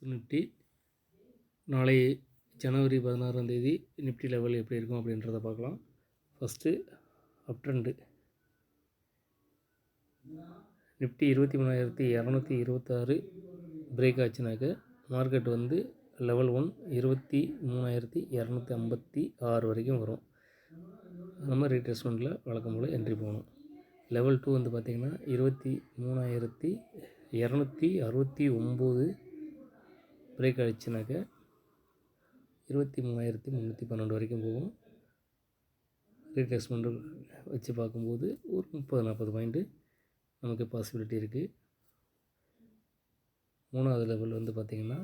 Nifty நாளை ஜனவரி 16ஆம் தேதி Nifty level எப்படி இருக்கும் அப்படின்றத பார்க்கலாம். First up trend Nifty 23,226 break ஆச்சுனாக்க மார்க்கெட் வந்து லெவல் 1 23,256 வரைக்கும் வரும். நம்ம ரீட்ரேஸ்மெண்ட்டில் வழக்கம் போல் என்ட்ரி போகணும். லெவல் 2 வந்து பார்த்திங்கன்னா 23,269 பிரேக் ஆகிடுச்சுனாக்க 23,312 வரைக்கும் போகும். ரீட்ரேஸ்மெண்ட் வச்சு பார்க்கும்போது ஒரு 30-40 பாயிண்ட்டு நமக்கு பாசிபிலிட்டி இருக்குது. மூணாவது லெவல் வந்து பார்த்திங்கன்னா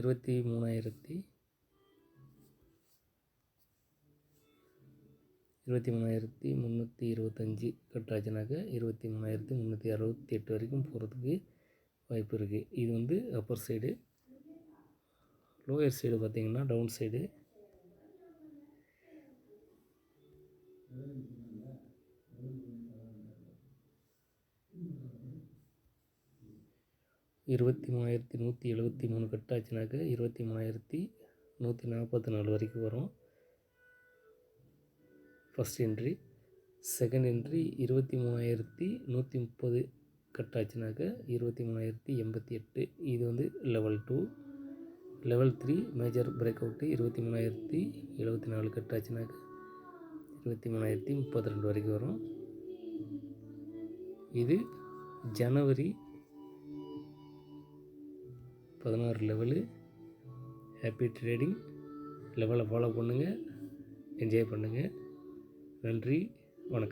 23,325 கட் ஆச்சுனாக்க 23,368 வரைக்கும் போகிறதுக்கு வாய்ப்பு இருக்குது. இது வந்து அப்பர் சைடு. லோயர் சைடு பார்த்திங்கன்னா டவுன் சைடு 23,173 கட் ஆச்சுனாக்க 23,144 வரைக்கும் வரும். First entry. Second entry 23,130 cut ஆச்சுனாக்க 23,088. இது வந்து level 2. Level 3 major break out 23,074 cut ஆச்சுனாக்க 23,032 வரைக்கும் வரும். இது ஜனவரி 16 லெவலு. Happy trading. லெவலை ஃபாலோ பண்ணுங்கள், என்ஜாய் பண்ணுங்கள். நன்றி, வணக்கம்.